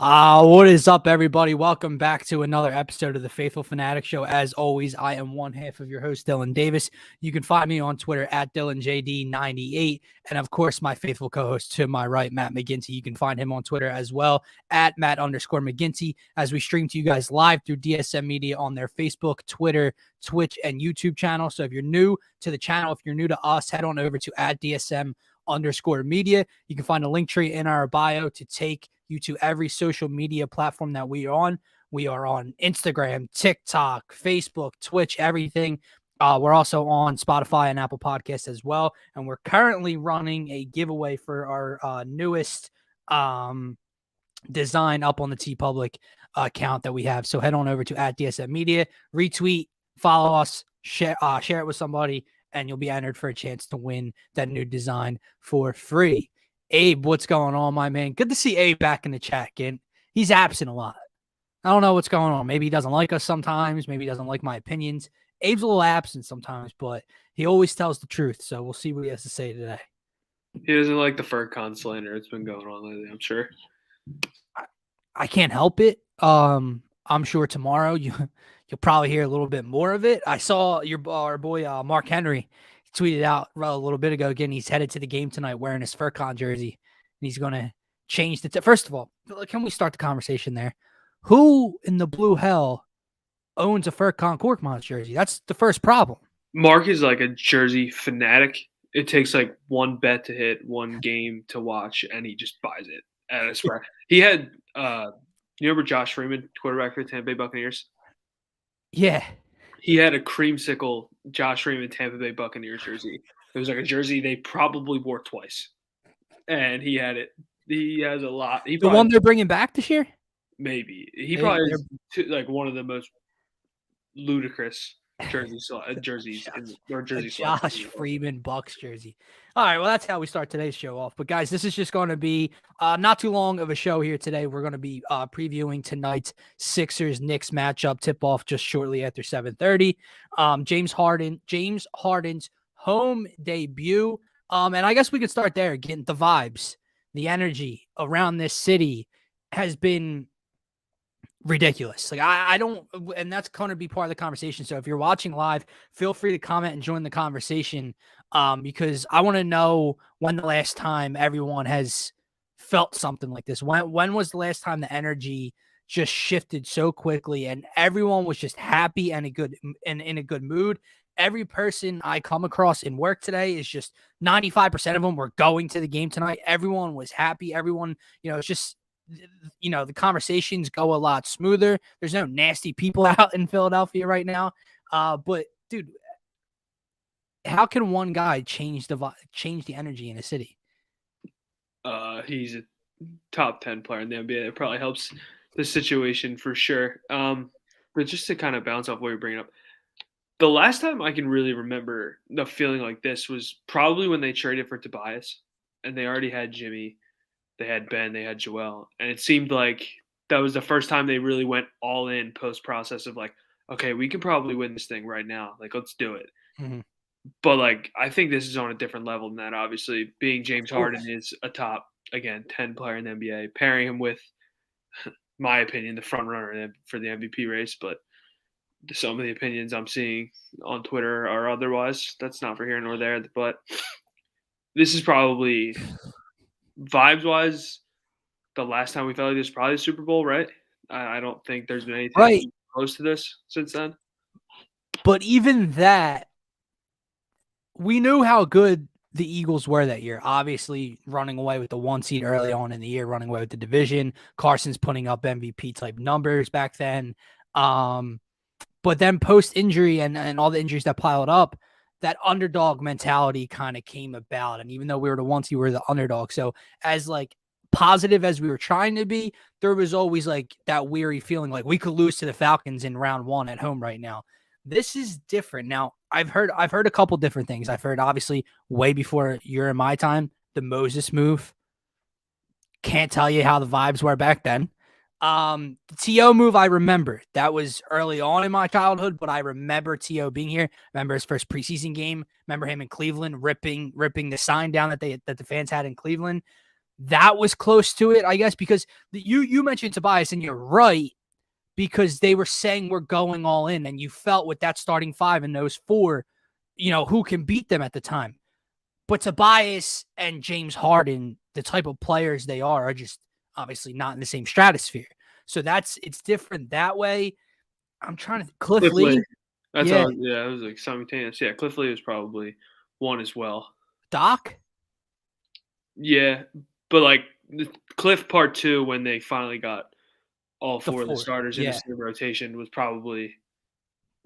What is up, everybody? Welcome back to another episode of the Phaithful Phanatics Show. As always, I am one half of your host, Dylan Davis. You can find me on Twitter at DylanJD98. And of course, my faithful co-host to my right, Matt McGinty. You can find him on Twitter as well at Matt_McGinty as we stream to you guys live through DSM Media on their Facebook, Twitter, Twitch, and YouTube channel. So if you're new to the channel, if you're new to us, head on over to at DSM_media. You can find a link tree in our bio to take you to every social media platform that we are on. We are on Instagram, TikTok, Facebook, Twitch, everything. We're also on Spotify and Apple Podcasts as well. And we're currently running a giveaway for our newest design up on the TeePublic account that we have. So head on over to at DSM Media, retweet, follow us, share it with somebody, and you'll be entered for a chance to win that new design for free. Abe, what's going on, my man? Good to see Abe back in the chat, again. He's absent a lot. I don't know what's going on. Maybe he doesn't like us sometimes. Maybe he doesn't like my opinions. Abe's a little absent sometimes, but he always tells the truth. So we'll see what he has to say today. He doesn't like the FurCon slander. It's been going on lately, I'm sure. I can't help it. I'm sure tomorrow you'll probably hear a little bit more of it. I saw our boy Mark Henry tweeted out a little bit ago. Again, he's headed to the game tonight wearing his FurCon jersey, and he's going to change the first of all, can we start the conversation there? Who in the blue hell owns a FurCon Corkmans jersey? That's the first problem. Mark is like a jersey fanatic. It takes like one bet to hit, one game to watch, and he just buys it at a spread. He had you remember Josh Freeman, quarterback for the Tampa Bay Buccaneers? Yeah. He had a creamsicle Josh Freeman Tampa Bay Buccaneers jersey. It was like a jersey they probably wore twice. And he had it. He has a lot. The one they're bringing back this year? Maybe. He probably is like one of the most ludicrous jerseys. Josh Freeman Bucks jersey. All right, well, that's how we start today's show off. But guys, this is just going to be not too long of a show here today. We're going to be previewing tonight's Sixers-Knicks matchup tip-off just shortly after 7:30. James Harden's home debut. And I guess we could start there. Getting the vibes, the energy around this city has been ridiculous. Like I don't, and that's going to be part of the conversation. So if you're watching live, feel free to comment and join the conversation, because I want to know when the last time everyone has felt something like this. When was the last time the energy just shifted so quickly and everyone was just happy and in a good mood? Every person I come across in work today is just 95% of them were going to the game tonight. Everyone was happy. Everyone, it's just, the conversations go a lot smoother. There's no nasty people out in Philadelphia right now. But dude, how can one guy change the energy in a city? He's a top 10 player in the NBA. It probably helps the situation for sure. But just to kind of bounce off what you're bringing up, the last time I can really remember the feeling like this was probably when they traded for Tobias, and they already had Jimmy. They had Ben, they had Joel, and it seemed like that was the first time they really went all in post-process of like, okay, we can probably win this thing right now. Like, let's do it. Mm-hmm. But, like, I think this is on a different level than that, obviously. Being James Harden is a top, again, 10 player in the NBA. Pairing him with, my opinion, the front runner for the MVP race. But some of the opinions I'm seeing on Twitter are otherwise. That's not for here nor there. But this is probably – vibes-wise, the last time we felt like this was probably the Super Bowl, right? I don't think there's been anything close to this since then. But even that, we knew how good the Eagles were that year. Obviously, running away with the 1 seed early on in the year, running away with the division. Carson's putting up MVP-type numbers back then. But then post-injury and all the injuries that piled up, that underdog mentality kind of came about. And even though we were the 1 seed, we were the underdog. So as like positive as we were trying to be, there was always like that weary feeling like we could lose to the Falcons in round 1 at home right now. This is different. Now, I've heard a couple different things. I've heard, obviously, way before you're in my time, the Moses move. Can't tell you how the vibes were back then. The T.O. move, I remember. That was early on in my childhood, but I remember T.O. being here. Remember his first preseason game. Remember him in Cleveland ripping the sign down that the fans had in Cleveland. that was close to it, I guess, because you mentioned Tobias, and you're right, because they were saying we're going all in, and you felt with that starting five and those four, who can beat them at the time. But Tobias and James Harden, the type of players they are just obviously not in the same stratosphere. So it's different that way. I'm trying to Cliff Lee. That's Yeah. all. Yeah, it was like simultaneous. Yeah, Cliff Lee was probably one as well. Doc? Yeah, but like Cliff Part 2 when they finally got all The four of the fourth. starters in the Yeah. same rotation was probably,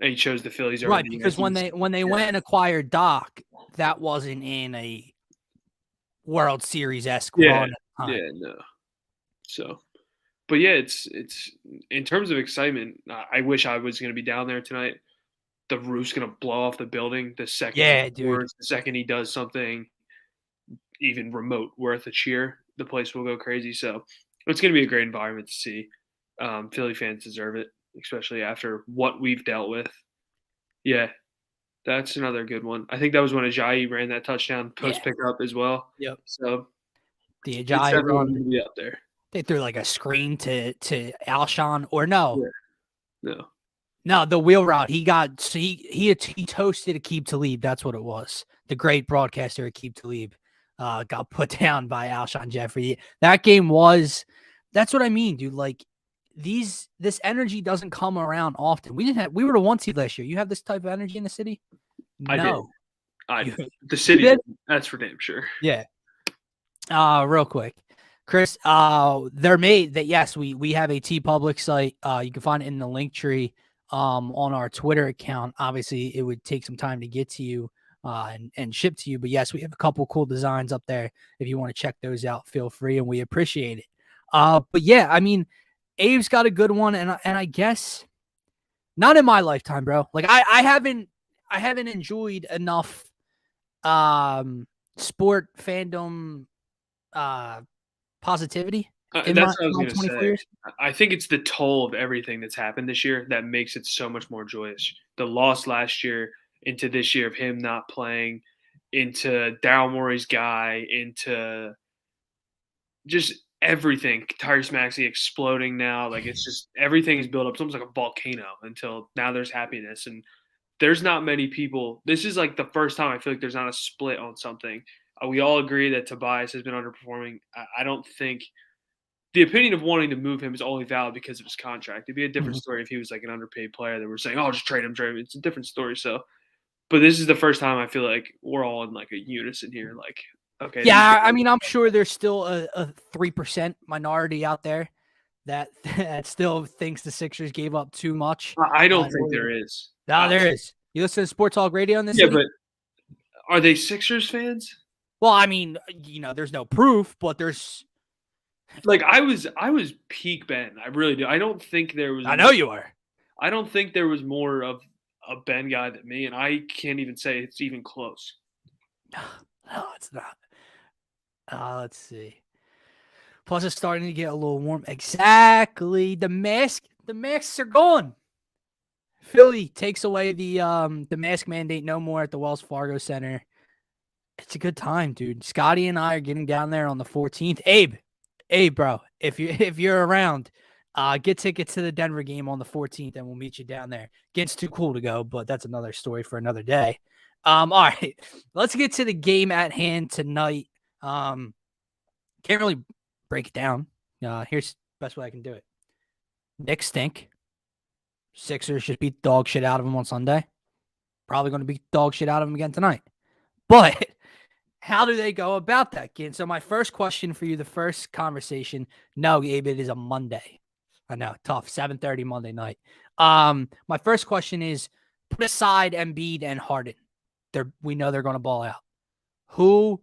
and he chose the Phillies over Right, the because Yankees. when they went and acquired Doc, that wasn't in a World Series-esque run at the time. Yeah, no. So, but yeah, it's in terms of excitement. I wish I was going to be down there tonight. The roof's going to blow off the building the second he Dude. scores, the second he does something even remote worth a cheer. The place will go crazy. So it's going to be a great environment to see. Philly fans deserve it, especially after what we've dealt with. Yeah, that's another good one. I think that was when Ajayi ran that touchdown post pickup as well. Yep. So The it's Ajayi definitely run. going to be up there. They threw like a screen to Alshon, or no. Yeah. No, the wheel route. He toasted Aqib Talib. That's what it was. The great broadcaster Aqib Talib got put down by Alshon Jeffrey. That game that's what I mean, dude. Like this energy doesn't come around often. We were the 1 seed last year. You have this type of energy in the city? No. I did. The city did. That's for damn sure. Yeah. Real quick. Chris, they're made that, yes, we have a TeePublic site. You can find it in the link tree on our Twitter account. Obviously, it would take some time to get to you and ship to you. But yes, we have a couple cool designs up there. If you want to check those out, feel free, and we appreciate it. But yeah, I mean, Abe's got a good one, and I guess not in my lifetime, bro. Like I haven't enjoyed enough sport fandom positivity. That's what I was going to say. Years. I think it's the toll of everything that's happened this year that makes it so much more joyous. The loss last year into this year of him not playing, into Daryl Morey's guy, into just everything. Tyrese Maxey exploding now. Like it's just everything is built up. It's almost like a volcano until now there's happiness. And there's not many people. This is like the first time I feel like there's not a split on something. We all agree that Tobias has been underperforming. I don't think the opinion of wanting to move him is only valid because of his contract. It'd be a different story if he was like an underpaid player that we're saying, "Oh, just trade him, trade him." It's a different story. So, but this is the first time I feel like we're all in like a unison here. Like, okay, yeah, I mean, I'm sure there's still a 3% minority out there that still thinks the Sixers gave up too much. I don't think there is. No, there is. You listen to Sports Talk Radio in this? Yeah, but are they Sixers fans? Well, I mean, there's no proof, but there's. Like I was peak Ben. I really do. I don't think there was. I know you are. I don't think there was more of a Ben guy than me, and I can't even say it's even close. No, it's not. Let's see. Plus, it's starting to get a little warm. Exactly. The masks are gone. Philly takes away the mask mandate no more at the Wells Fargo Center. It's a good time, dude. Scotty and I are getting down there on the 14th. Abe, bro, if you're around, get tickets to the Denver game on the 14th, and we'll meet you down there. Gets too cool to go, but that's another story for another day. All right, let's get to the game at hand tonight. Can't really break it down. Here's the best way I can do it. Knicks stink. Sixers should beat dog shit out of them on Sunday. Probably going to beat dog shit out of them again tonight. But how do they go about that, kid? So my first question for you, the first conversation, no, Abe, it is a Monday. I know, tough, 7:30 Monday night. My first question is, put aside Embiid and Harden. We know they're going to ball out. Who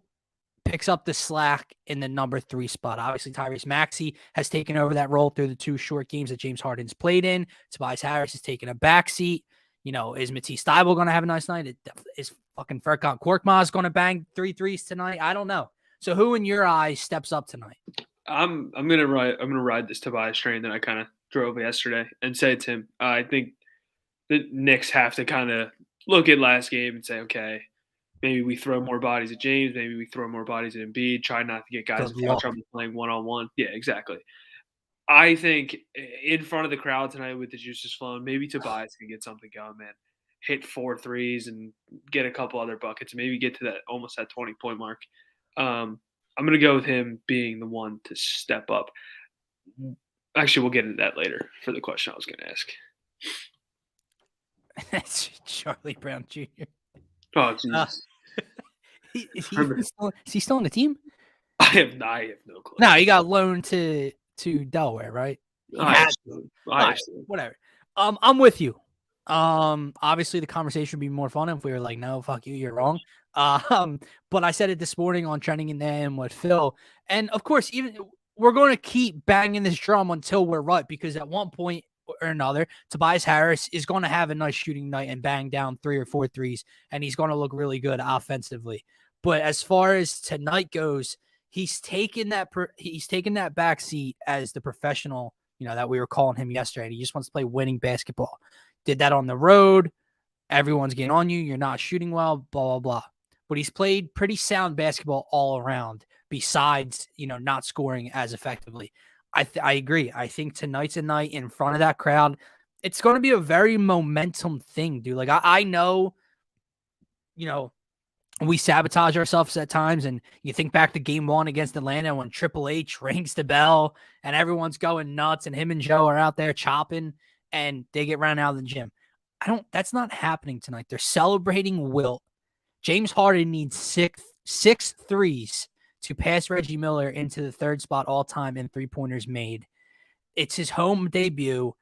picks up the slack in the number 3 spot? Obviously, Tyrese Maxey has taken over that role through the 2 short games that James Harden's played in. Tobias Harris has taken a backseat. Is Matisse Thybulle going to have a nice night? Is fucking Furkan Korkmaz going to bang 3 threes tonight? I don't know. So who in your eyes steps up tonight? I'm gonna ride this Tobias train that I kind of drove yesterday and say it's him. I think the Knicks have to kind of look at last game and say, okay, Maybe we throw more bodies at James. Maybe we throw more bodies at Embiid. Try not to get guys Good in foul luck. trouble playing one-on-one. Yeah, exactly. I think in front of the crowd tonight with the juices flowing, maybe Tobias can get something going, man. Hit 4 threes and get a couple other buckets. Maybe get to that almost that 20-point mark. I'm going to go with him being the one to step up. Actually, we'll get into that later for the question I was going to ask. That's Charlie Brown Jr. Oh, Jesus. Is he still on the team? I have no clue. No, he got loaned to Delaware, right? Whatever. I'm with you. Obviously the conversation would be more fun if we were like, no, fuck you, you're wrong. But I said it this morning on Trending in the AM with Phil. And of course, even we're going to keep banging this drum until we're right, because at one point or another, Tobias Harris is going to have a nice shooting night and bang down 3 or 4 threes, and he's going to look really good offensively. But as far as tonight goes, he's taken that back seat as the professional, that we were calling him yesterday. He just wants to play winning basketball. Did that on the road. Everyone's getting on you. You're not shooting well, blah, blah, blah. But he's played pretty sound basketball all around, besides, not scoring as effectively. I agree. I think tonight's a night in front of that crowd. It's going to be a very momentum thing, dude. Like, I know, we sabotage ourselves at times, and you think back to game 1 against Atlanta when Triple H rings the bell and everyone's going nuts and him and Joe are out there chopping and they get ran out of the gym. That's not happening tonight. They're celebrating Wilt. James Harden needs six threes to pass Reggie Miller into the 3rd spot all time in 3-pointers made. It's his home debut.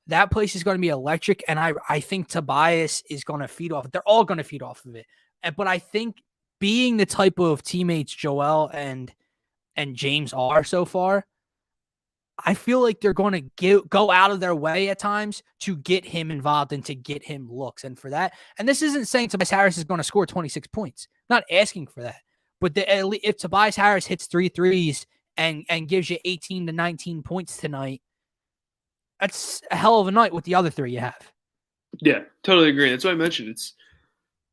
That place is going to be electric, and I think Tobias is going to feed off it. They're all going to feed off of it. But I think being the type of teammates Joel and James are so far, I feel like they're going to go out of their way at times to get him involved and to get him looks. And for that, and this isn't saying Tobias Harris is going to score 26 points. I'm not asking for that. But if Tobias Harris hits 3 threes and gives you 18 to 19 points tonight, that's a hell of a night with the other 3 you have. Yeah, totally agree. That's what I mentioned. It's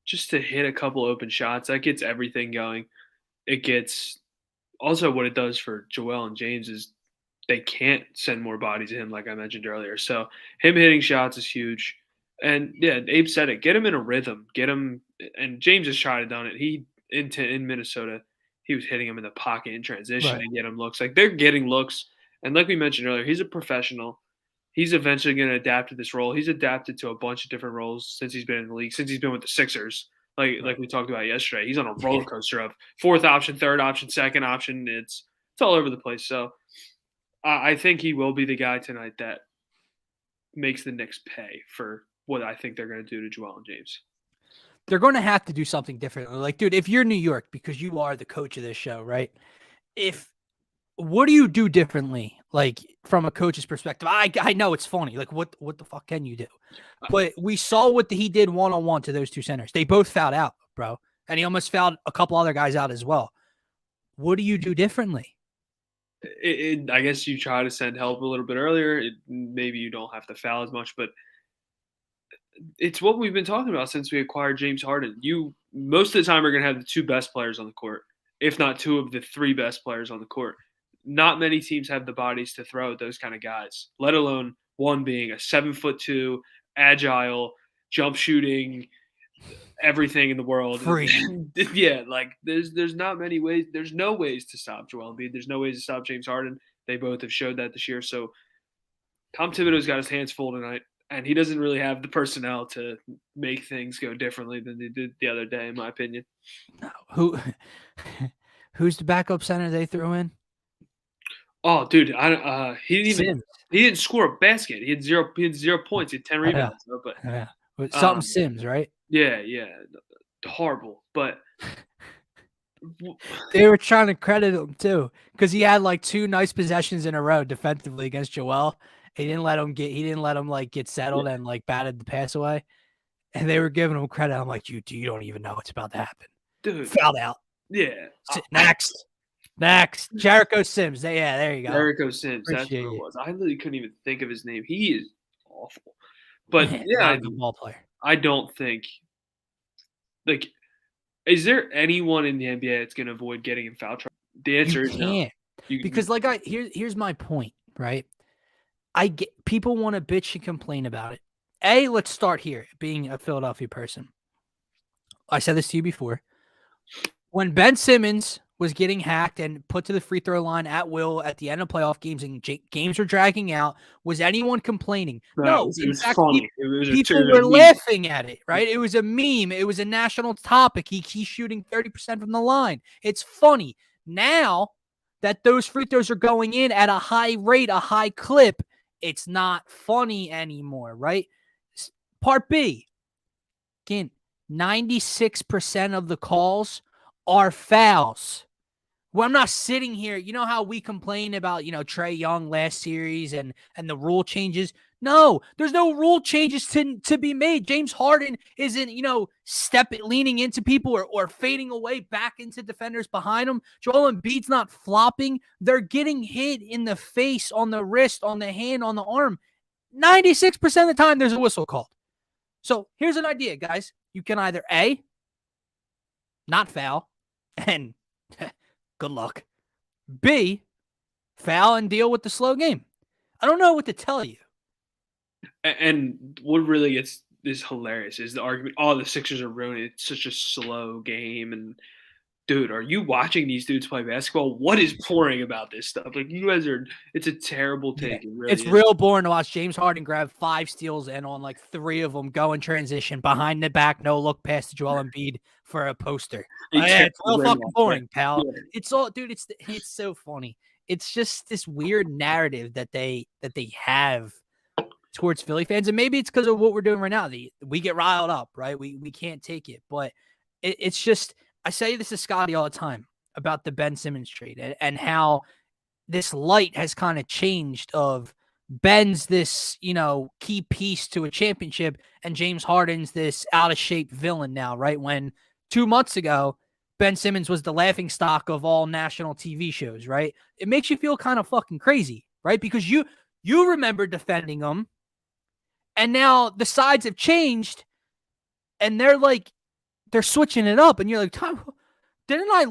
just to hit a couple open shots. That gets everything going. It gets also what it does for Joel and James is they can't send more bodies to him, like I mentioned earlier. So him hitting shots is huge. And yeah, Abe said it. Get him in a rhythm. Get him. And James has tried to done it. In Minnesota, he was hitting him in the pocket in transition Right. and get him looks. Like they're getting looks. And like we mentioned earlier, he's a professional. He's eventually going to adapt to this role. He's adapted to a bunch of different roles since he's been in the league, since he's been with the Sixers. Like we talked about yesterday, he's on a roller coaster of 4th option, 3rd option, 2nd option. It's all over the place. So I think he will be the guy tonight that makes the Knicks pay for what I think they're going to do to Joel and James. They're going to have to do something differently. Like, dude, if you're New York, because you are the coach of this show, right? What do you do differently? Like, from a coach's perspective, I know it's funny. Like, what the fuck can you do? But we saw what he did one-on-one to those 2 centers. They both fouled out, bro. And he almost fouled a couple other guys out as well. What do you do differently? I guess you try to send help a little bit earlier. Maybe you don't have to foul as much, but it's what we've been talking about since we acquired James Harden. You most of the time are going to have the 2 best players on the court, if not 2 of the 3 best players on the court. Not many teams have the bodies to throw at those kind of guys, let alone one being a 7'2", agile, jump shooting, everything in the world. Free. Yeah, like there's not many ways. There's no ways to stop Joel Embiid. There's no ways to stop James Harden. They both have showed that this year. So Tom Thibodeau's got his hands full tonight, and he doesn't really have the personnel to make things go differently than they did the other day, in my opinion. Who's the backup center they threw in? Oh, dude, he didn't score a basket. He had 0 points. He had 10 rebounds. But Something Sims, right? Yeah, horrible. But they were trying to credit him too, because he had like 2 nice possessions in a row defensively against Joel. He didn't let him get settled and like batted the pass away. And they were giving him credit. I'm like, you don't even know what's about to happen. Dude, fouled out. Yeah. Next. Jericho Sims. There you go. Jericho Sims. That's what it was. I literally couldn't even think of his name. He is awful. But not a good ball player. I don't think Is there anyone in the NBA that's going to avoid getting in foul trouble? The answer is no. Can't. Because here's my point, right? I get people want to bitch and complain about it. Let's start here, being a Philadelphia person. I said this to you before. When Ben Simmons was getting hacked and put to the free throw line at will at the end of playoff games and games were dragging out, was anyone complaining? No. It was funny. People were laughing at it, right? It was a meme. It was a national topic. He's shooting 30% from the line. It's funny. Now that those free throws are going in at a high rate, a high clip, it's not funny anymore, right? Part B, again, 96% of the calls are fouls. Well, I'm not sitting here. You know how we complain about, Trae Young last series and the rule changes? No, there's no rule changes to be made. James Harden isn't, leaning into people or fading away back into defenders behind him. Joel Embiid's not flopping. They're getting hit in the face, on the wrist, on the hand, on the arm. 96% of the time, there's a whistle called. So here's an idea, guys. You can either A, not foul, and good luck. B, foul and deal with the slow game. I don't know what to tell you. And what really is hilarious is the argument, the Sixers are ruining it. It's such a slow game. And, dude, are you watching these dudes play basketball? What is boring about this stuff? Like, you guys it's a terrible take. Yeah. It really it's is. Real boring to watch James Harden grab 5 steals and on like 3 of them go in transition, behind the back, no look past Joel Embiid for a poster. It's real fucking boring, pal. Yeah. It's all, dude, it's so funny. It's just this weird narrative that they have towards Philly fans. And maybe it's because of what we're doing right now. We get riled up, right? We can't take it. But it's just, I say this to Scotty all the time about the Ben Simmons trade and how this light has kind of changed of Ben's this, key piece to a championship and James Harden's this out of shape villain now, right? When 2 months ago, Ben Simmons was the laughingstock of all national TV shows, right? It makes you feel kind of fucking crazy, right? Because you remember defending him, and now the sides have changed, and they're switching it up, and you're like, didn't I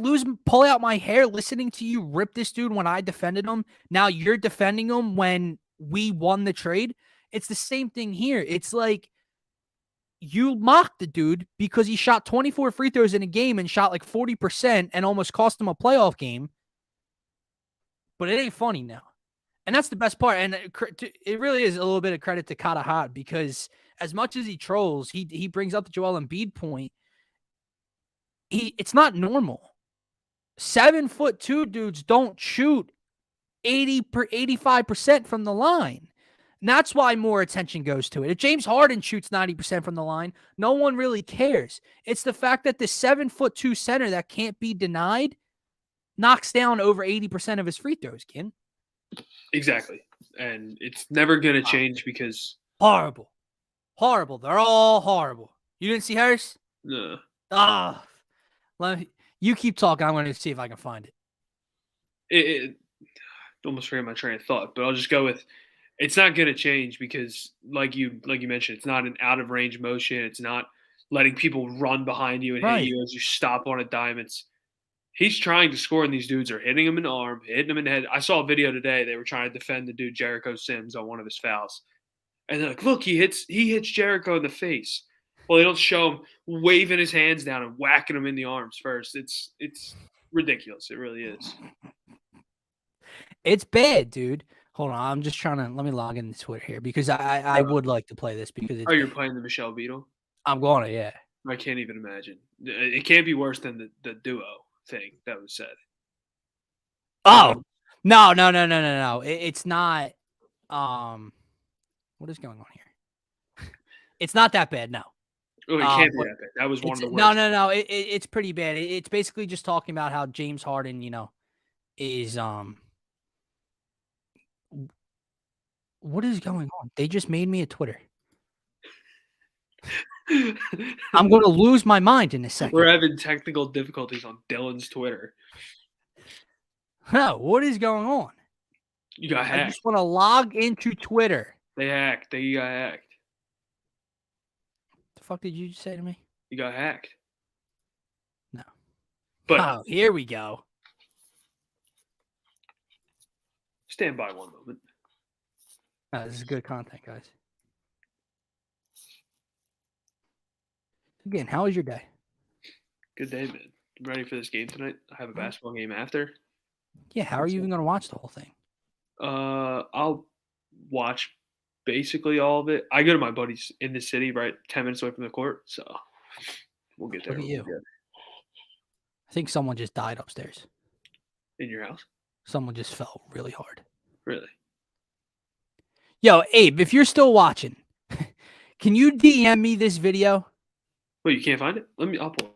pull out my hair listening to you rip this dude when I defended him? Now you're defending him when we won the trade. It's the same thing here. It's like you mocked the dude because he shot 24 free throws in a game and shot like 40% and almost cost him a playoff game. But it ain't funny now. And that's the best part. And it really is a little bit of credit to Katahat, because as much as he trolls, he brings up the Joel Embiid point. It's not normal. 7'2" dudes don't shoot 85% from the line. And that's why more attention goes to it. If James Harden shoots 90% from the line, no one really cares. It's the fact that the 7'2" center that can't be denied knocks down over 80% of his free throws, Ken. Exactly. And it's never going to change because... Horrible. They're all horrible. You didn't see Harris? No. You keep talking. I'm going to see if I can find it. It almost forgot my train of thought, but I'll just go with, it's not going to change because, like you mentioned, it's not an out-of-range motion. It's not letting people run behind you and hit you as you stop on a dime. He's trying to score, and these dudes are hitting him in the arm, hitting him in the head. I saw a video today. They were trying to defend the dude Jericho Sims on one of his fouls. And they're like, look, he hits Jericho in the face. Well, they don't show him waving his hands down and whacking him in the arms first. It's ridiculous. It really is. It's bad, dude. Hold on. I'm just trying to – let me log into Twitter here because I would like to play this because it's – Oh, you're playing the Michelle Beadle? I'm going to, yeah. I can't even imagine. It can't be worse than the duo thing that was said. Oh, no. It's not what is going on here? It's not that bad, no. Oh, it can't be that bad. That was one of the worst. No. It's pretty bad. It's basically just talking about how James Harden, is what is going on? They just made me a Twitter. I'm going to lose my mind in a second. We're having technical difficulties on Dylan's Twitter. No, what is going on? You got hacked. I just want to log into Twitter. They hacked. You got hacked. The fuck did you just say to me? You got hacked. But Oh, here we go. stand by one moment. Oh, this is good content, guys. Again, how was your day? Good day, man. I'm ready for this game tonight. I have a basketball game after. Yeah, how are you even going to watch the whole thing? I'll watch basically all of it. I go to my buddies in the city, right, 10 minutes away from the court, so we'll get there. Look at We'll you. be good. I think someone just died upstairs. In your house? Someone just fell really hard. Really? Yo, Abe, if you're still watching, can you DM me this video? Wait, you can't find it? I'll pull it.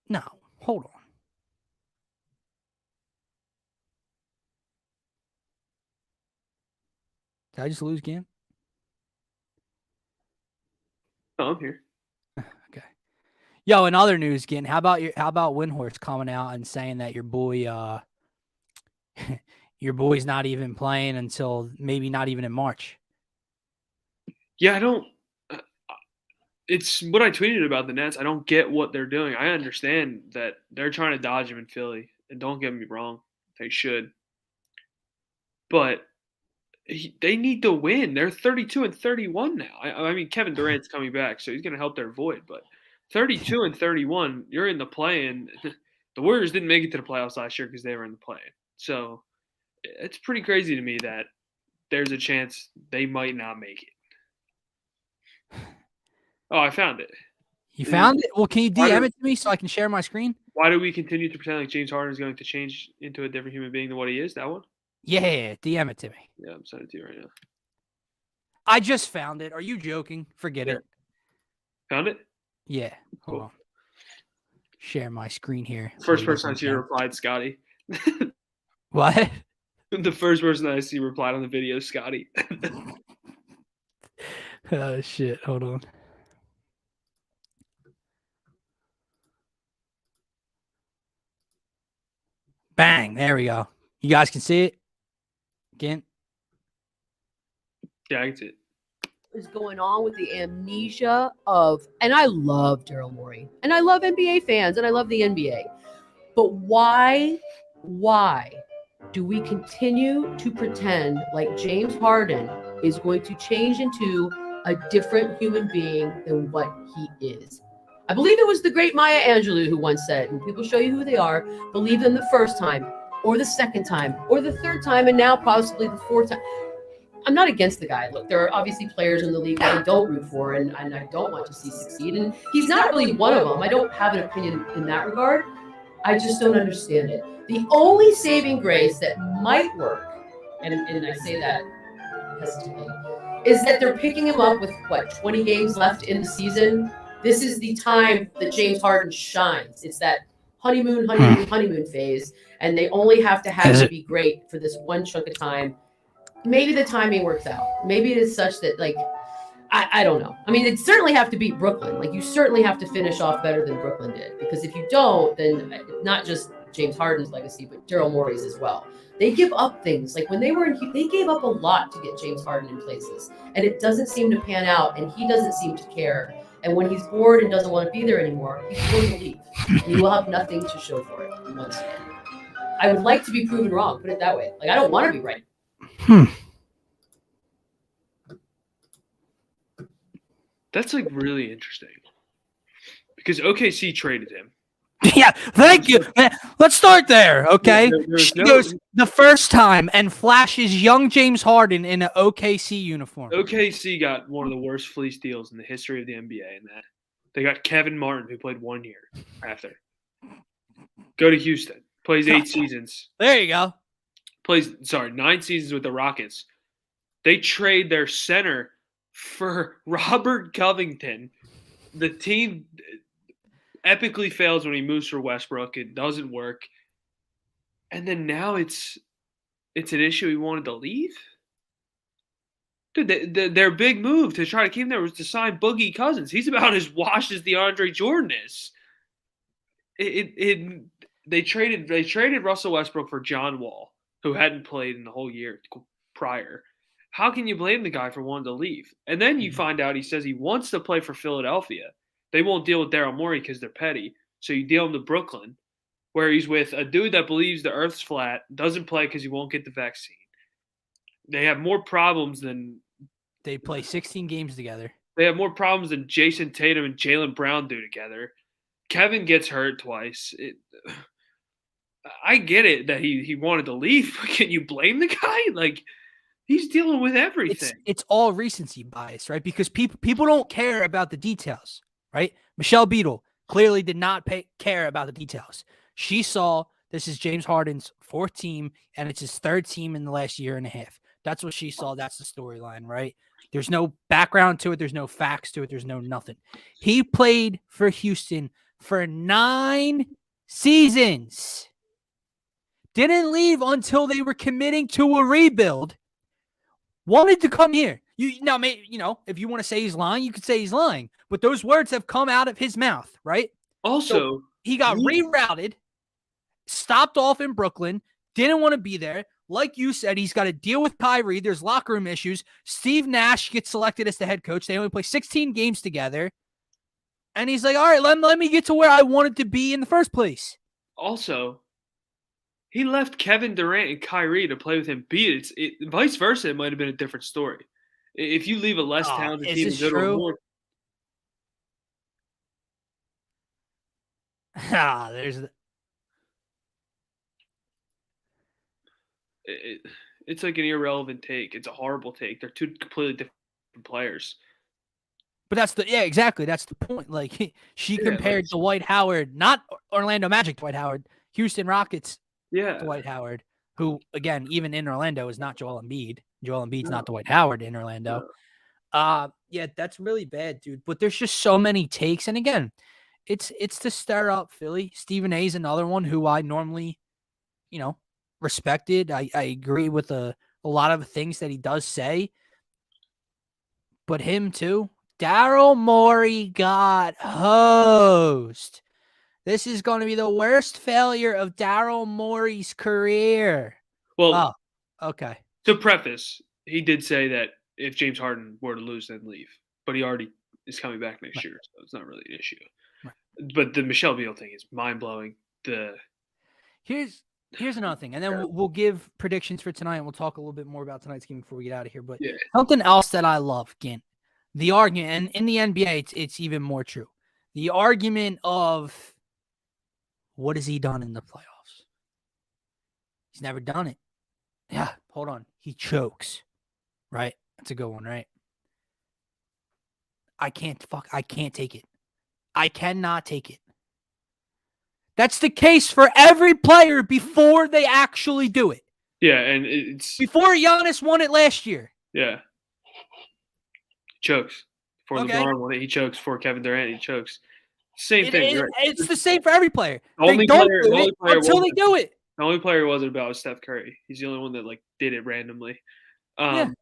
No, hold on. Did I just lose again? Oh, I'm here. Okay. Yo, in other news, again, how about Windhorst coming out and saying that your boy, your boy's not even playing until maybe not even in March? Yeah, I don't. It's what I tweeted about the Nets. I don't get what they're doing. I understand that they're trying to dodge him in Philly, and don't get me wrong, they should. But they need to win. They're 32-31 now. I mean, Kevin Durant's coming back, so he's going to help their void. But 32-31, you're in the play-in. The Warriors didn't make it to the playoffs last year because they were in the play-in. So it's pretty crazy to me that there's a chance they might not make it. Oh, I found it. You found it? Well, can you DM it to me so I can share my screen? Why do we continue to pretend like James Harden is going to change into a different human being than what he is? That one? Yeah, DM it to me. Yeah, I'm sending it to you right now. I just found it. Are you joking? Forget it. Found it? Yeah. Hold Cool. on. Share my screen here. First person I see replied, Scotty. What? The first person that I see replied on the video is Scotty. Oh, shit. Hold on. Bang. There we go. You guys can see it? Again? Yeah, I can see it. Is going on with the amnesia of, and I love Daryl Morey, and I love NBA fans, and I love the NBA. But why do we continue to pretend like James Harden is going to change into a different human being than what he is? I believe it was the great Maya Angelou who once said, when people show you who they are, believe them the first time, or the second time, or the third time, and now possibly the fourth time. I'm not against the guy. Look, there are obviously players in the league that I don't root for and I don't want to see succeed. And he's not really one of them. I don't have an opinion in that regard. I just don't understand it. The only saving grace that might work, and I say that hesitantly, is that they're picking him up with, 20 games left in the season? This is the time that James Harden shines. It's that honeymoon phase, and they only have to be great for this one chunk of time. Maybe the timing works out. Maybe it is such that, I don't know. I mean, they'd certainly have to beat Brooklyn. You certainly have to finish off better than Brooklyn did. Because if you don't, then not just James Harden's legacy, but Daryl Morey's as well. They give up things. When they were they gave up a lot to get James Harden in places. And it doesn't seem to pan out, and he doesn't seem to care. And when he's bored and doesn't want to be there anymore, he's going to leave. And you will have nothing to show for it once again. I would like to be proven wrong, put it that way. I don't want to be right. That's really interesting because OKC traded him. Yeah, thank you. Man, let's start there, okay? She goes the first time and flashes young James Harden in an OKC uniform. OKC got one of the worst fleece deals in the history of the NBA in that. They got Kevin Martin, who played 1 year after. Go to Houston. Plays 8 seasons. There you go. 9 seasons with the Rockets. They trade their center for Robert Covington. The team epically fails when he moves for Westbrook. It doesn't work. And then now it's an issue he wanted to leave? Dude, their big move to try to keep him there was to sign Boogie Cousins. He's about as washed as DeAndre Jordan is. They traded Russell Westbrook for John Wall, who hadn't played in the whole year prior. How can you blame the guy for wanting to leave? And then you find out he says he wants to play for Philadelphia. They won't deal with Daryl Morey because they're petty. So you deal him to Brooklyn, where he's with a dude that believes the Earth's flat, doesn't play because he won't get the vaccine. They have more problems than They play 16 games together. They have more problems than Jason Tatum and Jaylen Brown do together. Kevin gets hurt twice. I get it that he wanted to leave, but can you blame the guy? Like, he's dealing with everything. It's all recency bias, right? Because people don't care about the details, right? Michelle Beadle clearly did not care about the details. She saw this is James Harden's 4th team, and it's his 3rd team in the last year and a half. That's what she saw. That's the storyline, right? There's no background to it. There's no facts to it. There's no nothing. He played for Houston for 9 seasons. Didn't leave until they were committing to a rebuild. Wanted to come here. If you want to say he's lying, you could say he's lying. But those words have come out of his mouth, right? Also, so he got rerouted, stopped off in Brooklyn, didn't want to be there. Like you said, he's got to deal with Kyrie. There's locker room issues. Steve Nash gets selected as the head coach. They only play 16 games together. And he's like, all right, let me get to where I wanted to be in the first place. Also, he left Kevin Durant and Kyrie to play with Embiid. Vice versa, it might have been a different story. If you leave a less talented team and go to a more... there's... It's like an irrelevant take. It's a horrible take. They're two completely different players. But exactly. That's the point. Like she compared Dwight Howard, not Orlando Magic Dwight Howard, Houston Rockets Dwight Howard, who again, even in Orlando is not Joel Embiid. Joel Embiid's not Dwight Howard in Orlando. That's really bad, dude. But there's just so many takes. And again, it's to stir up Philly. Stephen A is another one who I normally, respected. I agree with a lot of things that he does say. But him too. Daryl Morey got hosed. This is going to be the worst failure of Daryl Morey's career. Well, okay. To preface, he did say that if James Harden were to lose, then leave. But he already is coming back next year, so it's not really an issue. Right. But the Michelle Beadle thing is mind-blowing. Here's another thing, and then we'll give predictions for tonight, and we'll talk a little bit more about tonight's game before we get out of here. But something else that I love, Gint, the argument, and in the NBA, it's even more true. The argument of what has he done in the playoffs? He's never done it. Yeah, hold on. He chokes, right? That's a good one, right? I can't take it. I cannot take it. That's the case for every player before they actually do it. Yeah, and it's... Before Giannis won it last year. Yeah. Chokes. Before LeBron won it, he chokes. Before Kevin Durant, he chokes. Same thing. Right. It's the same for every player. They don't do it until they do it. The only player it wasn't about was Steph Curry. He's the only one that did it randomly. But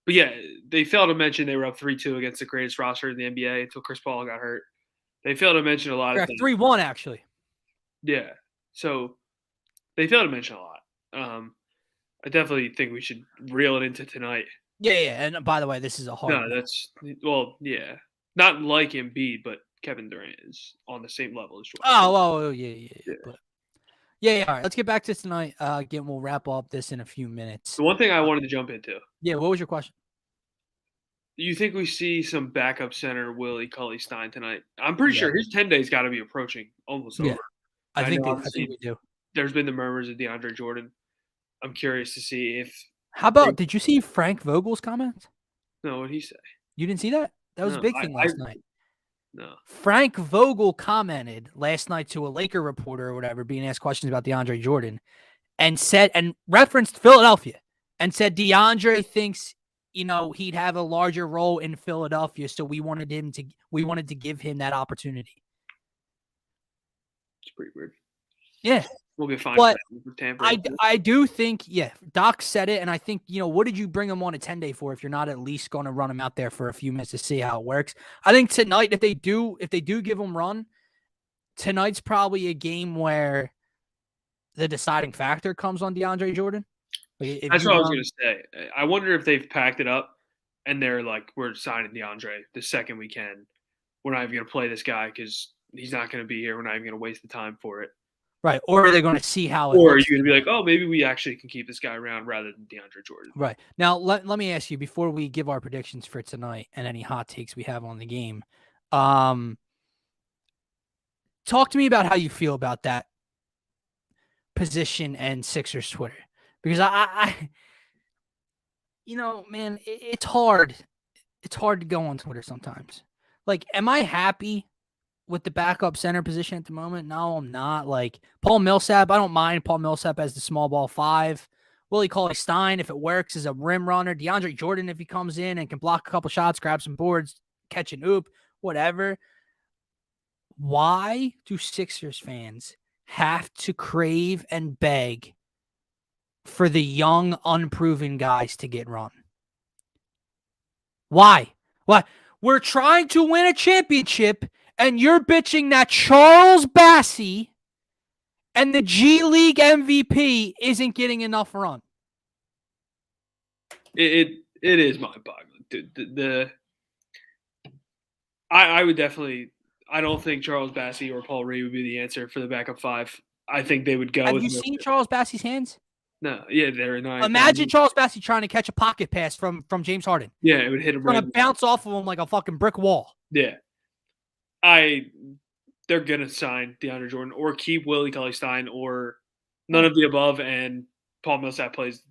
yeah, they failed to mention they were up 3-2 against the greatest roster in the NBA until Chris Paul got hurt. They failed to mention a lot of things. 3-1 actually. Yeah. So they failed to mention a lot. I definitely think we should reel it into tonight. Yeah. And by the way, this is a hard one. Not like Embiid, but Kevin Durant is on the same level as Joel. Yeah. But, all right, let's get back to tonight. Again, we'll wrap up this in a few minutes. The one thing I wanted to jump into. Yeah, what was your question? You think we see some backup center Willie Cauley-Stein tonight? I'm pretty sure his 10 days got to be approaching almost over. I think we do. There's been the murmurs of DeAndre Jordan. I'm curious to see if... How about, did you see Frank Vogel's comments? No, what did he say? You didn't see that? That was a big thing last night. No. Frank Vogel commented last night to a Laker reporter or whatever, being asked questions about DeAndre Jordan, and referenced Philadelphia and said DeAndre thinks, he'd have a larger role in Philadelphia, so we wanted to give him that opportunity. It's pretty weird. Yeah. We'll be fine. But I do think, Doc said it, and I think, what did you bring him on a 10-day for if you're not at least going to run him out there for a few minutes to see how it works? I think tonight, if they do give him run, tonight's probably a game where the deciding factor comes on DeAndre Jordan. That's what I was going to say. I wonder if they've packed it up and they're like, we're signing DeAndre the second we can. We're not even going to play this guy because he's not going to be here. We're not even going to waste the time for it. Right. Or are they going to see how it Or are looks? you going to be like, oh, maybe we actually can keep this guy around rather than DeAndre Jordan? Right. Now, let me ask you, before we give our predictions for tonight and any hot takes we have on the game, talk to me about how you feel about that position and Sixers Twitter. Because I man, it's hard. It's hard to go on Twitter sometimes. Like, am I happy with the backup center position at the moment? No, I'm not. Like, Paul Millsap, I don't mind Paul Millsap as the small ball 5. Willie Cauley-Stein, if it works, is a rim runner. DeAndre Jordan, if he comes in and can block a couple shots, grab some boards, catch an oop, whatever. Why do Sixers fans have to crave and beg for the young, unproven guys to get run? Why? Why? We're trying to win a championship, and you're bitching that Charles Bassey and the G League MVP isn't getting enough run. It is mind-boggling. I would definitely. I don't think Charles Bassey or Paul Reed would be the answer for the backup 5. I think they would go. Have you seen Charles Bassey's hands? No, yeah, they're not. Imagine Charles Bassey trying to catch a pocket pass from James Harden. Yeah, it would hit him It's gonna bounce off of him like a fucking brick wall. Yeah, they're gonna sign DeAndre Jordan or keep Willie Cauley-Stein or none of the above, and Paul Millsap plays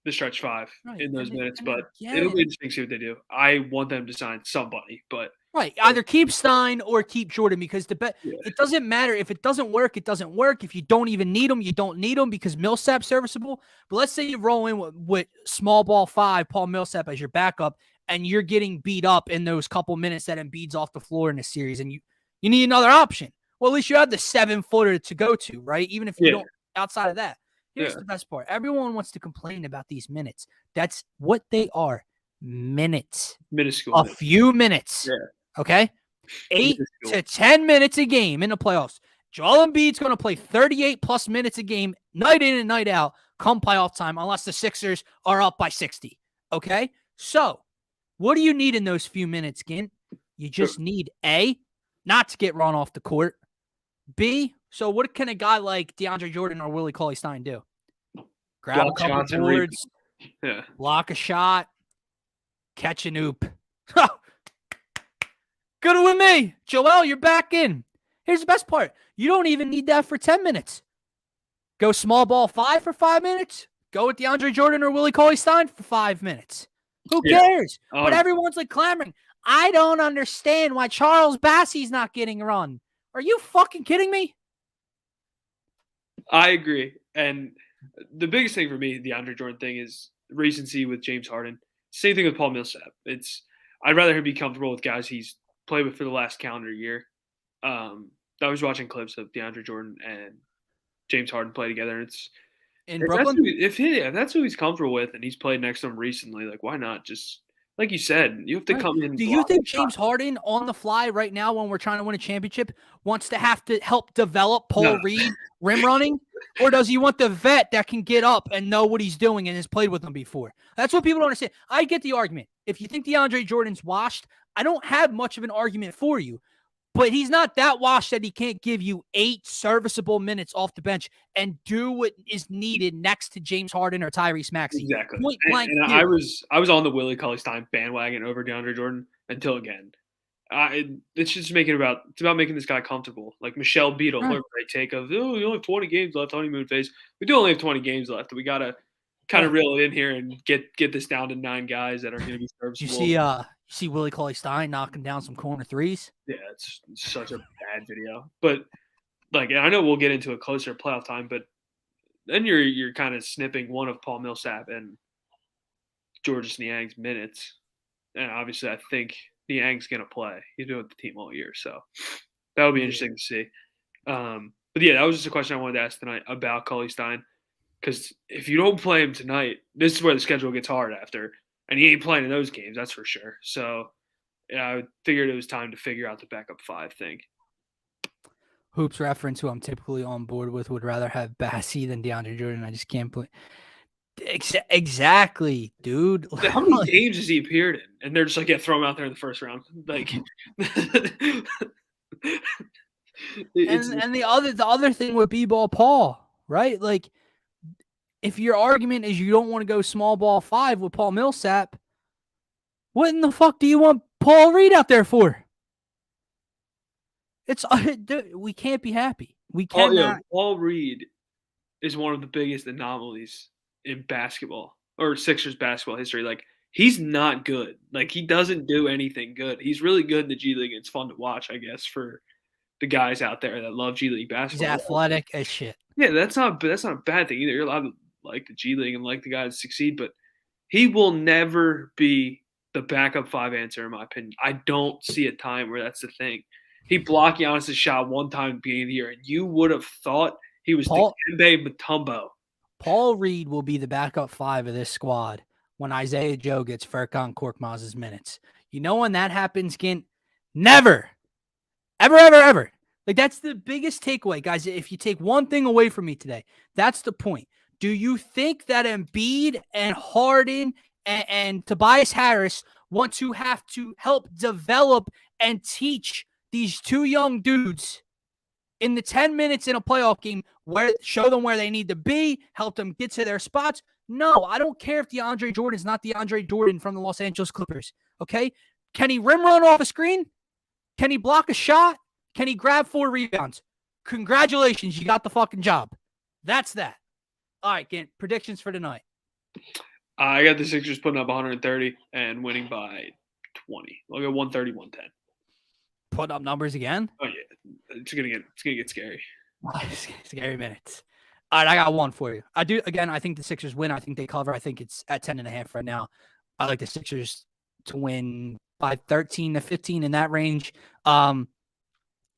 the stretch 5 in those minutes. But it'll be interesting to see what they do. I want them to sign somebody, but. Right. Either keep Stein or keep Jordan, because it doesn't matter. If it doesn't work, it doesn't work. If you don't even need them, you don't need them, because Millsap's serviceable. But let's say you roll in with small ball 5, Paul Millsap as your backup, and you're getting beat up in those couple minutes that Embiid's off the floor in the series, and you need another option. Well, at least you have the 7-footer to go to, right? Even if you don't outside of that. Here's the best part. Everyone wants to complain about these minutes. That's what they are. Minutes. Minuscule. A few minutes. Yeah. Okay? 8 to 10 minutes a game in the playoffs. Joel Embiid's going to play 38-plus minutes a game, night in and night out, come playoff time, unless the Sixers are up by 60. Okay? So, what do you need in those few minutes, Gint? You just need, A, not to get run off the court. B, so what can a guy like DeAndre Jordan or Willie Cauley-Stein do? Grab a couple boards, block a shot, catch an oop. Good with me. Joel, you're back in. Here's the best part. You don't even need that for 10 minutes. Go small ball 5 for 5 minutes. Go with DeAndre Jordan or Willie Cauley-Stein for 5 minutes. Who cares? But everyone's like clamoring. I don't understand why Charles Bassey's not getting run. Are you fucking kidding me? I agree. And the biggest thing for me, the DeAndre Jordan thing, is recency with James Harden. Same thing with Paul Millsap. I'd rather him be comfortable with guys he's played with for the last calendar year. I was watching clips of DeAndre Jordan and James Harden play together. In Brooklyn? If that's who he's comfortable with and he's played next to him recently, like, why not? Just like you said, you have to come in. Do you think James Harden on the fly right now, when we're trying to win a championship, wants to have to help develop Paul Reed rim running? Or does he want the vet that can get up and know what he's doing and has played with him before? That's what people don't understand. I get the argument. If you think DeAndre Jordan's washed, I don't have much of an argument for you. But he's not that washed that he can't give you 8 serviceable minutes off the bench and do what is needed next to James Harden or Tyrese Maxey. Exactly. Point blank. And I was on the Willie Cauley-Stein bandwagon over DeAndre Jordan until again. It's just about making this guy comfortable. Like Michelle Beadle, her great take of, you only have 20 games left, honeymoon phase. We do only have 20 games left. We got to kind of reel it in here and get this down to 9 guys that are going to be serviceable. You see Willie Cauley-Stein knocking down some corner threes? Yeah, it's such a bad video. But and I know we'll get into it closer to playoff time, but then you're kind of snipping one of Paul Millsap and Georges Niang's minutes. And obviously I think Niang's going to play. He's been with the team all year, so that would be interesting to see. But yeah, that was just a question I wanted to ask tonight about Cauley-Stein. Because if you don't play him tonight, this is where the schedule gets hard after. And he ain't playing in those games, that's for sure. So I figured it was time to figure out the backup 5 thing. Hoops reference, who I'm typically on board with, would rather have Bassey than DeAndre Jordan. I just can't play. Exactly, dude. How many games has he appeared in? And they're just like, throw him out there in the first round. Like, And the other thing with B-ball Paul, right? Like, if your argument is you don't want to go small ball 5 with Paul Millsap, what in the fuck do you want Paul Reed out there for? It's we can't be happy. We cannot. Paul Reed is one of the biggest anomalies in basketball or Sixers basketball history. Like, he's not good. Like, he doesn't do anything good. He's really good in the G League. It's fun to watch, I guess, for the guys out there that love G League basketball. He's athletic as shit. Yeah, that's not a bad thing either. You're allowed to like the G League and like the guys succeed, but he will never be the backup 5 answer, in my opinion. I don't see a time where that's the thing. He blocked Giannis' shot one time at the beginning of the year, and you would have thought he was Dikembe Mutombo. Paul Reed will be the backup 5 of this squad when Isaiah Joe gets Furkan Korkmaz's minutes. You know when that happens, Gint? Never. Ever, ever, ever. Like, that's the biggest takeaway, guys. If you take one thing away from me today, that's the point. Do you think that Embiid and Harden and Tobias Harris want to have to help develop and teach these 2 young dudes in the 10 minutes in a playoff game, where show them where they need to be, help them get to their spots? No, I don't care if DeAndre Jordan's not DeAndre Jordan from the Los Angeles Clippers, okay? Can he rim run off a screen? Can he block a shot? Can he grab 4 rebounds? Congratulations, you got the fucking job. That's that. All right, Gant, predictions for tonight. I got the Sixers putting up 130 and winning by 20. I'll go 130, 110. Putting up numbers again? Oh yeah, it's gonna get scary. Scary minutes. All right, I got one for you. I think the Sixers win. I think they cover. I think it's at 10.5 right now. I like the Sixers to win by 13 to 15 in that range.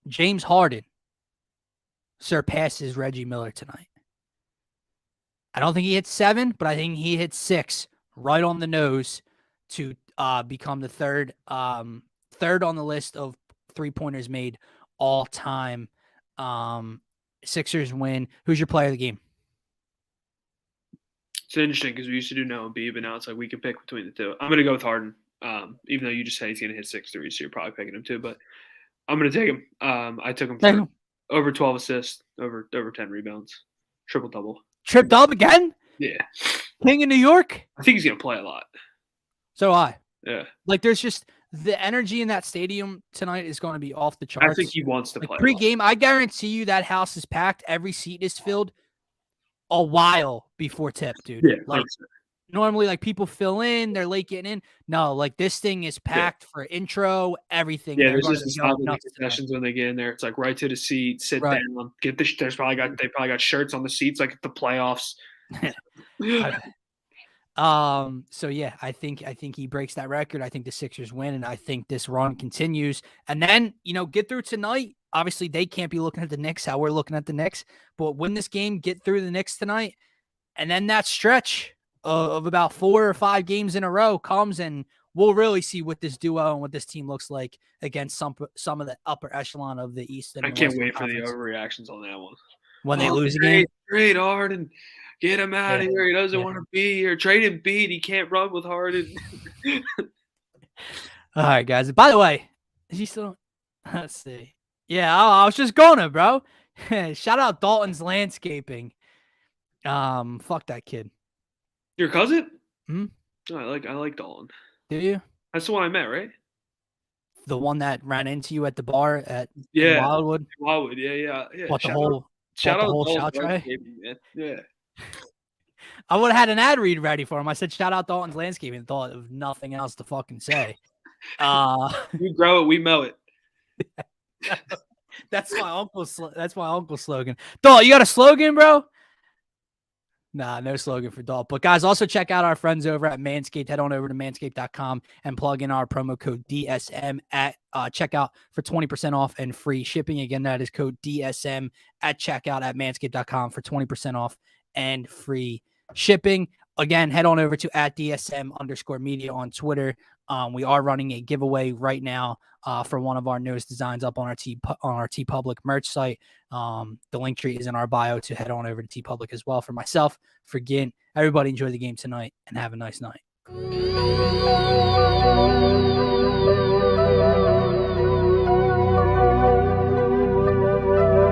James Harden surpasses Reggie Miller tonight. I don't think he hits 7, but I think he hits 6 right on the nose to become the third on the list of 3-pointers made all time. Sixers win. Who's your player of the game? It's interesting because we used to do no and B, but now it's like we can pick between the two. I'm going to go with Harden, even though you just say he's going to hit 6 threes, so you're probably picking him too. But I'm going to take him. I took him for over 12 assists, over 10 rebounds, triple-double. Tripped up again? Yeah. King in New York? I think he's going to play a lot. So do I. Yeah. Like, there's just the energy in that stadium tonight is going to be off the charts. I think he wants to play. Pre-game, I guarantee you that house is packed. Every seat is filled a while before tip, dude. Yeah, like, normally, like, people fill in, they're late getting in. No, like, this thing is packed for intro, everything. Yeah, there's just sessions when they get in there. It's like right to the seat, sit down, get the. They probably got shirts on the seats like the playoffs. So yeah, I think he breaks that record. I think the Sixers win, and I think this run continues. And then, get through tonight. Obviously, they can't be looking at the Knicks how we're looking at the Knicks, but win this game, get through the Knicks tonight, and then that stretch of about 4 or 5 games in a row comes, and we'll really see what this duo and what this team looks like against some of the upper echelon of the East. I can't wait for the overreactions on that one. When they lose again. Great, Harden. Get him out of here. He doesn't want to be here. Trade him, beat. He can't run with Harden. All right, guys. By the way, is he still? Let's see. Yeah, I was just going to, bro. Shout out Dalton's Landscaping. Fuck that kid. Your cousin? Hmm? Oh, I like Dalton. Do you? That's the one I met, right? The one that ran into you at the bar at Wildwood? Wildwood, yeah. What, shout out tray? Man. Yeah. I would have had an ad read ready for him. I said, shout out Dalton's Landscaping. Thought of nothing else to fucking say. You grow it, we mow it. That's my uncle's slogan. Dalton, you got a slogan, bro? Nah, no slogan for Dalton. But guys, also check out our friends over at Manscaped. Head on over to manscaped.com and plug in our promo code DSM at checkout for 20% off and free shipping. Again, that is code DSM at checkout at manscaped.com for 20% off and free shipping. Again, head on over to at DSM_media on Twitter. We are running a giveaway right now for one of our newest designs up on our TeePublic merch site. The link tree is in our bio to head on over to TeePublic as well. For myself, for Gint, everybody enjoy the game tonight and have a nice night.